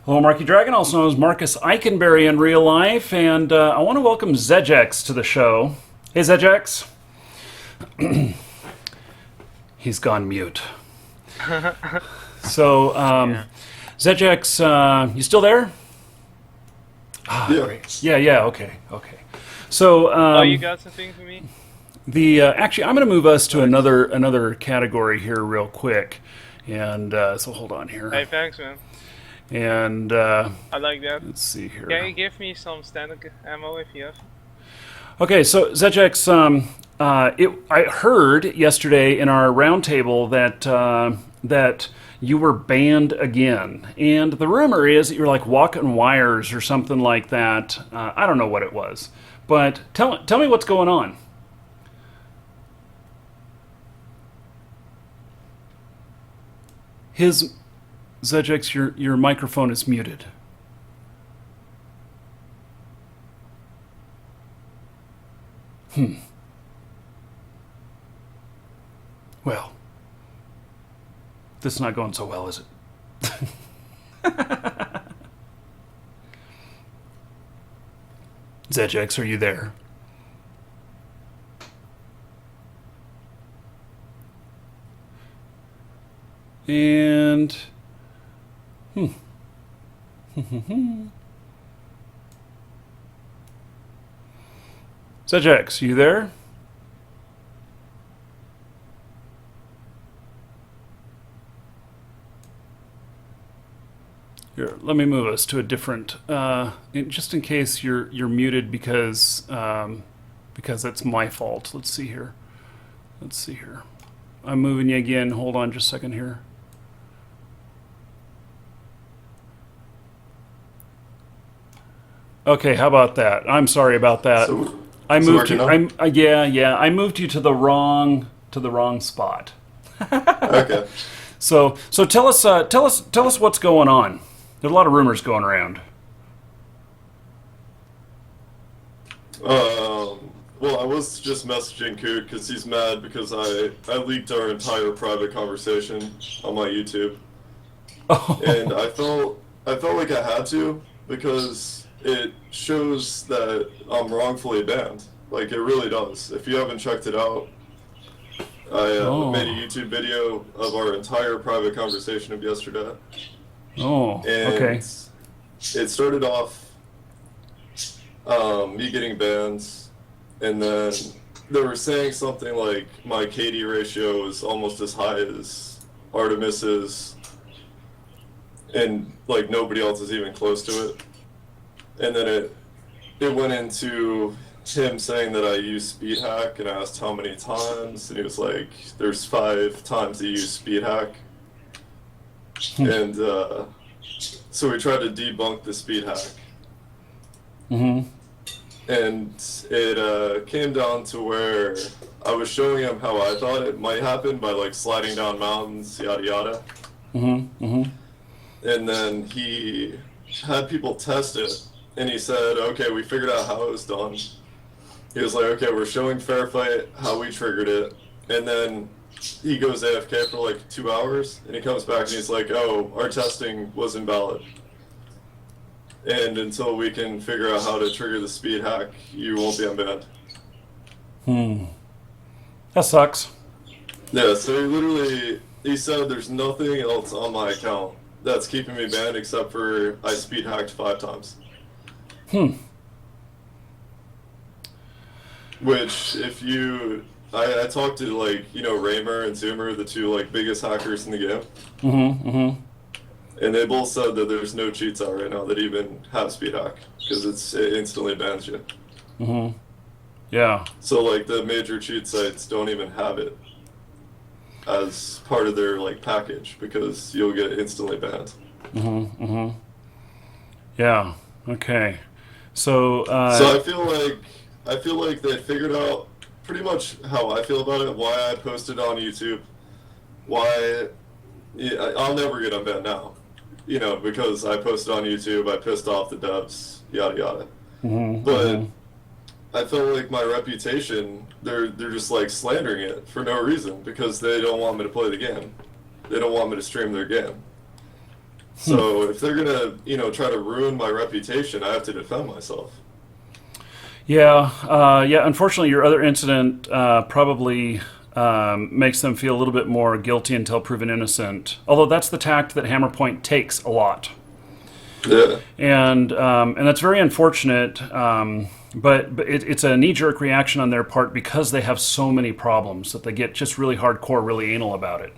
Hello, MarkeeDragon, also known as Marcus Eikenberry in real life, and I want to welcome Zejx to the show. Hey, Zejx. He's gone mute. So, Yeah. Zejx, you still there? Ah, Yeah. great. Yeah, okay. So, Oh, you got something for me? actually, I'm going to move us to another category here real quick, and so hold on here, Hey, thanks, man. and I like that. let's see here. Can you give me some standard ammo if you have? Okay, so Zejx, I heard yesterday in our roundtable that you were banned again, and the rumor is that you're like walking wires or something like that. I don't know what it was, but tell me what's going on. His Zejx, your microphone is muted. Well, this is not going so well, is it? Zejx, are you there? And Zejx, you there? Here, let me move us to a different. Just in case you're muted because that's my fault. Let's see here. I'm moving you again. Hold on just a second here. Okay, how about that? I'm sorry about that. So, I it's moved you. working Yeah. I moved you to the wrong spot. okay. So tell us what's going on. There's a lot of rumors going around. Well, I was just messaging Coot because he's mad because I leaked our entire private conversation on my YouTube, and I felt like I had to because it shows that I'm wrongfully banned. Like it really does. If you haven't checked it out, I made a YouTube video of our entire private conversation of yesterday. Oh, And okay. it started off me getting banned, and then they were saying something like my KD ratio is almost as high as Artemis's, and like nobody else is even close to it. And then it went into him saying that I use speed hack, and I asked how many times, and he was like, "There's 5 times that you use speed hack." And so we tried to debunk the speed hack, Mm-hmm. and it came down to where I was showing him how I thought it might happen by like sliding down mountains, yada yada. Mm-hmm. Mm-hmm. And then he had people test it, and he said, "Okay, we figured out how it was done." He was like, "Okay, we're showing Fair Fight how we triggered it," and then he goes AFK for like 2 hours, and he comes back and he's like, "Oh, our testing was invalid. And until we can figure out how to trigger the speed hack, you won't be unbanned." That sucks. Yeah, so he said there's nothing else on my account that's keeping me banned except for I speed hacked 5 times. Which, I talked to like, Raymer and Zoomer, the 2 like biggest hackers in the game, Mm-hmm. Mm-hmm. and they both said that there's no cheats out right now that even have speed hack, because it instantly bans you. Mm-hmm. Yeah. So like the major cheat sites don't even have it as part of their like package because you'll get instantly banned. Mm-hmm. Mm-hmm. Yeah. Okay. So. So I feel like they figured out pretty much how I feel about it, why I posted on YouTube, why I'll never get unbanned now, because I posted on YouTube, I pissed off the devs, yada yada. Mm-hmm. But Mm-hmm. I felt like my reputation, they're just like slandering it for no reason because they don't want me to play the game. They don't want me to stream their game. So if they're gonna, try to ruin my reputation, I have to defend myself. Yeah, yeah. Unfortunately, your other incident probably makes them feel a little bit more guilty until proven innocent. Although that's the tact that Hammerpoint takes a lot, Yeah. and that's very unfortunate. But it's a knee-jerk reaction on their part because they have so many problems that they get just really hardcore, really anal about it.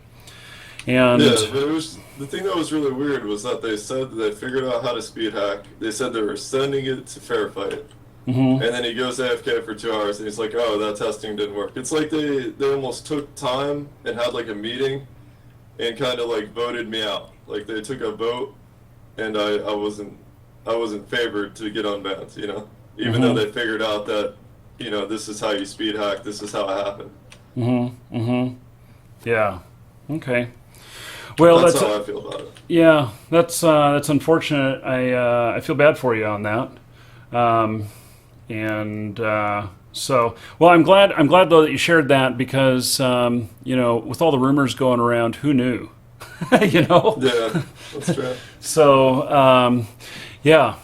And Yeah, but the thing that was really weird was that they said that they figured out how to speed hack. They said they were sending it to Fair Fight. And then he goes AFK for 2 hours, and he's like, "Oh, that testing didn't work." It's like they almost took time and had like a meeting, and kind of like voted me out. Like they took a vote, and I wasn't favored to get unbanned. Even though they figured out that this is how you speed hack, this is how it happened. yeah, okay. Well, That's how I feel about it. yeah, that's unfortunate. I feel bad for you on that. So, well, I'm glad though that you shared that because with all the rumors going around, who knew? Yeah, that's true. So, yeah.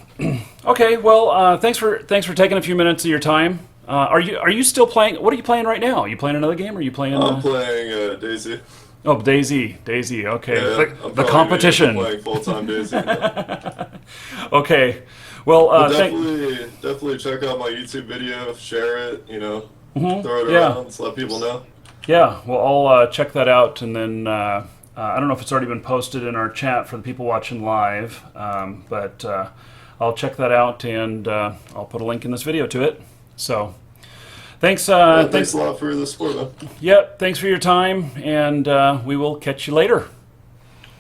Okay. Well, thanks for taking a few minutes of your time. Are you still playing? What are you playing right now? Are you playing another game? Or are you playing? I'm playing Daisy. Oh, Daisy. Okay. Yeah, The competition. Playing full-time Daisy. Okay. Well, But definitely check out my YouTube video, share it, throw it around, let people know. Yeah, well, I'll check that out, and then I don't know if it's already been posted in our chat for the people watching live, but I'll check that out, and I'll put a link in this video to it. So, thanks. Thanks a lot for the support, man. Yep, thanks for your time, and we will catch you later.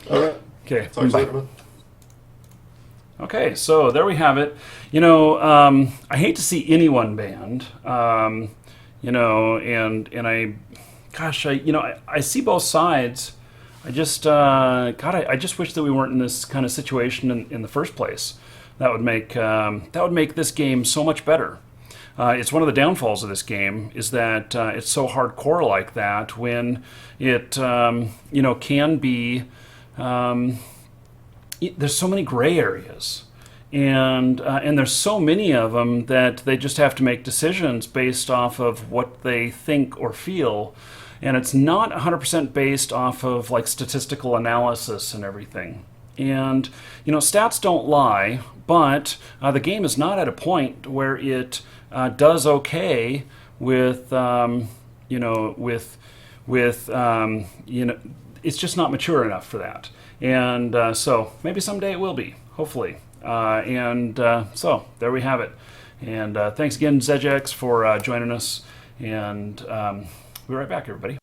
All right. Okay, Talk to you bye. later, man. Okay, so there we have it. I hate to see anyone banned. And I see both sides. I just, I just wish that we weren't in this kind of situation in the first place. That would make this game so much better. It's one of the downfalls of this game is that it's so hardcore like that when it, can be. There's so many gray areas, and there's so many of them that they just have to make decisions based off of what they think or feel, and it's not 100% based off of like statistical analysis and everything. And stats don't lie, but the game is not at a point where it does okay with it's just not mature enough for that. And so maybe someday it will be, hopefully. So there we have it. And thanks again, Zejx, for joining us. And we'll be right back, everybody.